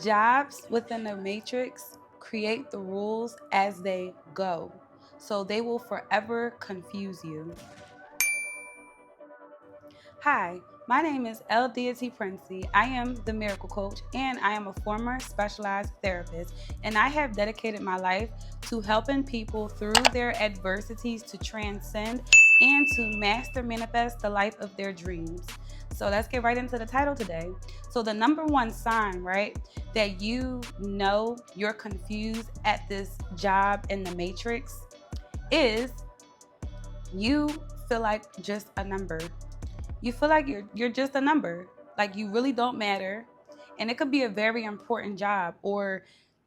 Jobs within the matrix create the rules as they go, so they will forever confuse you. Hi, my name is L. Deity Princey. I am the Miracle Coach, and I am a former specialized therapist, and I have dedicated my life to helping people through their adversities to transcend and to master manifest the life of their dreams. So let's get right into the title today. So the number one sign, right, that you know you're confused at this job in the matrix is you feel like just a number. You feel like you're just a number. Like you really don't matter. And it could be a very important job, or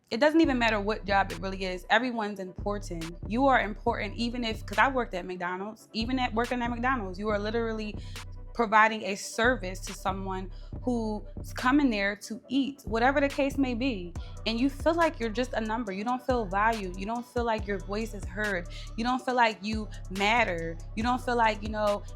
it doesn't even matter what job it really is. Everyone's important. You are important, even if, because I worked at McDonald's, even at working at McDonald's, you are literally providing a service to someone who's coming there to eat, whatever the case may be. And you feel like you're just a number. You don't feel valued. You don't feel like your voice is heard. You don't feel like you matter. You don't feel like,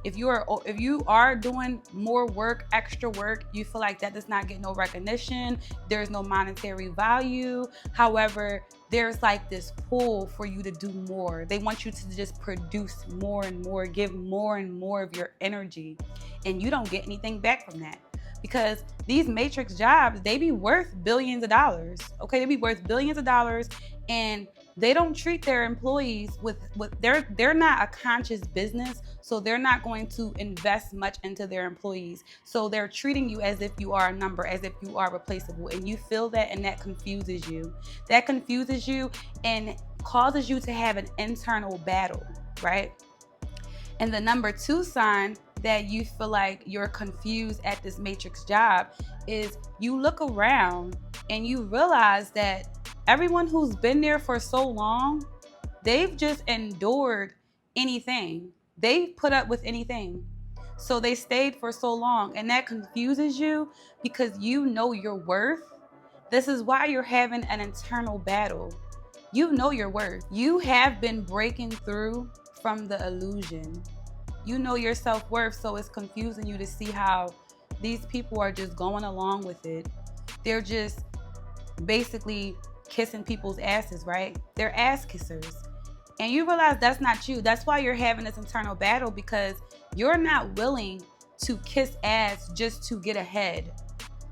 if you are doing more work, extra work, you feel like that does not get no recognition. There's no monetary value. However, there's like this pull for you to do more. They want you to just produce more and more, give more and more of your energy. And you don't get anything back from that. Because these matrix jobs, they be worth billions of dollars. Okay, they be worth billions of dollars, and they don't treat their employees with they're not a conscious business, so they're not going to invest much into their employees. So they're treating you as if you are a number, as if you are replaceable, and you feel that, and that confuses you. That confuses you and causes you to have an internal battle, right? And the number two sign that you feel like you're confused at this matrix job is you look around and you realize that everyone who's been there for so long, they've just endured anything. They've put up with anything. So they stayed for so long, and that confuses you because you know your worth. This is why you're having an internal battle. You know your worth. You have been breaking through from the illusion. You know your self-worth, so it's confusing you to see how these people are just going along with it. They're just basically kissing people's asses, right? They're ass kissers. And you realize that's not you. That's why you're having this internal battle, because you're not willing to kiss ass just to get ahead.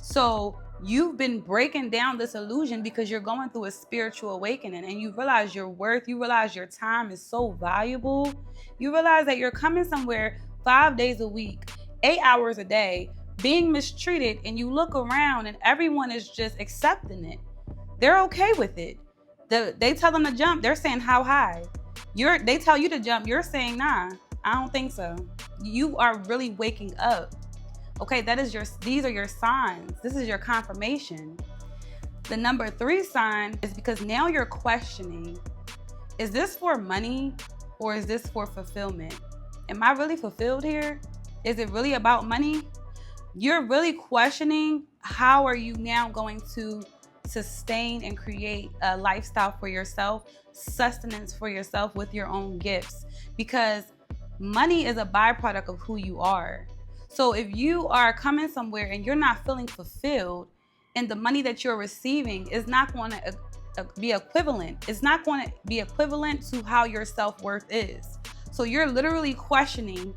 So you've been breaking down this illusion because you're going through a spiritual awakening, and you realize your worth. You realize your time is so valuable. You realize that you're coming somewhere 5 days a week, 8 hours a day, being mistreated, and you look around and everyone is just accepting it. They're okay with it. They tell them to jump, they're saying how high. They tell you to jump, you're saying nah, I don't think so. You are really waking up. Okay, these are your signs. This is your confirmation. The number three sign is because now you're questioning, is this for money or is this for fulfillment? Am I really fulfilled here? Is it really about money? You're really questioning, how are you now going to sustain and create a lifestyle for yourself, sustenance for yourself with your own gifts? Because money is a byproduct of who you are. So if you are coming somewhere and you're not feeling fulfilled, and the money that you're receiving is not going to be equivalent. It's not going to be equivalent to how your self-worth is. So you're literally questioning,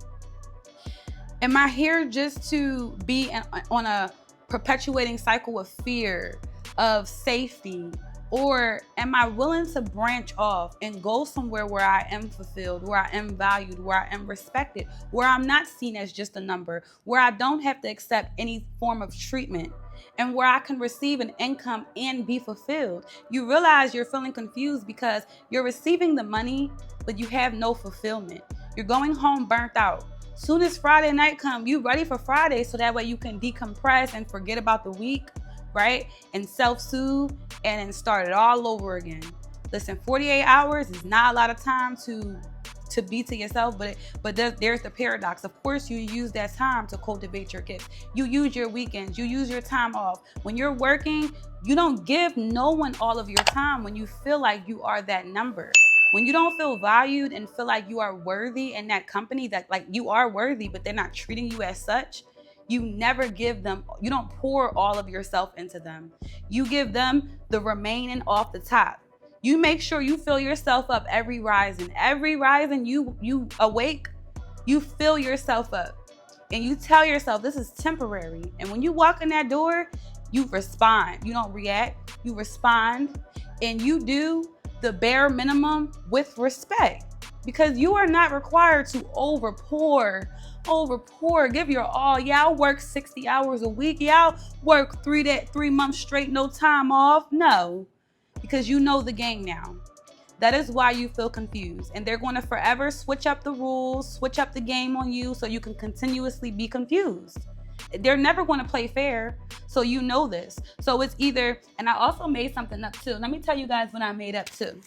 am I here just to be on a perpetuating cycle of fear, of safety? Or am I willing to branch off and go somewhere where I am fulfilled, where I am valued, where I am respected, where I'm not seen as just a number, where I don't have to accept any form of treatment, and where I can receive an income and be fulfilled? You realize you're feeling confused because you're receiving the money, but you have no fulfillment. You're going home burnt out. Soon as Friday night comes, you ready for Friday, so that way you can decompress and forget about the week, right? And self-soothe and then start it all over again. Listen, 48 hours is not a lot of time to be to yourself, but there's the paradox. Of course, you use that time to cultivate your gifts. You use your weekends, you use your time off. When you're working, you don't give no one all of your time when you feel like you are that number. When you don't feel valued and feel like you are worthy in that company, that like you are worthy, but they're not treating you as such, You never give them, you don't pour all of yourself into them. You give them the remaining off the top. You make sure you fill yourself up every rising. Every rising you awake, you fill yourself up. And you tell yourself this is temporary. And when you walk in that door, you respond. You don't react, you respond. And you do the bare minimum with respect. Because you are not required to over pour, give your all. Yeah, I'll work 60 hours a week. Yeah, I'll work 3 months straight, no time off. No, because you know the game now. That is why you feel confused. And they're going to forever switch up the rules, switch up the game on you so you can continuously be confused. They're never going to play fair. So you know this. So it's either, and I also made something up too. Let me tell you guys what I made up too.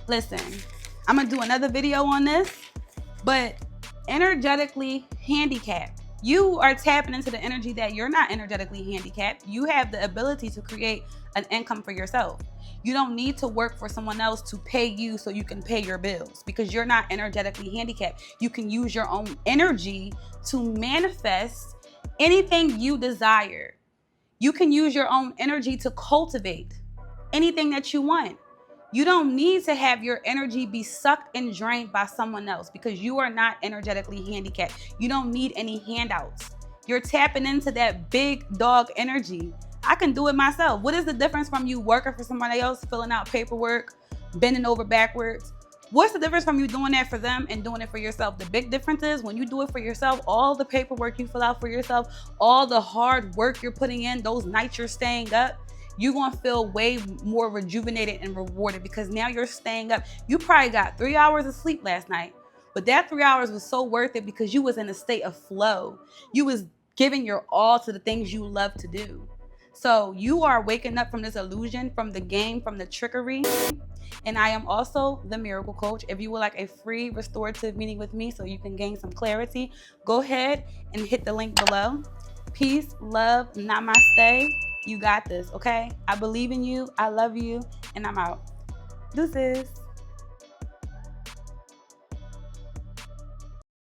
Listen, I'm going to do another video on this, but energetically handicapped. You are tapping into the energy that you're not energetically handicapped. You have the ability to create an income for yourself. You don't need to work for someone else to pay you so you can pay your bills because you're not energetically handicapped. You can use your own energy to manifest anything you desire. You can use your own energy to cultivate anything that you want. You don't need to have your energy be sucked and drained by someone else because you are not energetically handicapped. You don't need any handouts. You're tapping into that big dog energy. I can do it myself. What is the difference from you working for somebody else, filling out paperwork, bending over backwards? What's the difference from you doing that for them and doing it for yourself? The big difference is when you do it for yourself, all the paperwork you fill out for yourself, all the hard work you're putting in, those nights you're staying up, you're going to feel way more rejuvenated and rewarded because now you're staying up. You probably got 3 hours of sleep last night, but that 3 hours was so worth it because you was in a state of flow. You was giving your all to the things you love to do. So you are waking up from this illusion, from the game, from the trickery. And I am also the Miracle Coach. If you would like a free restorative meeting with me so you can gain some clarity, go ahead and hit the link below. Peace, love, namaste. You got this, okay? I believe in you, I love you, and I'm out. Deuces.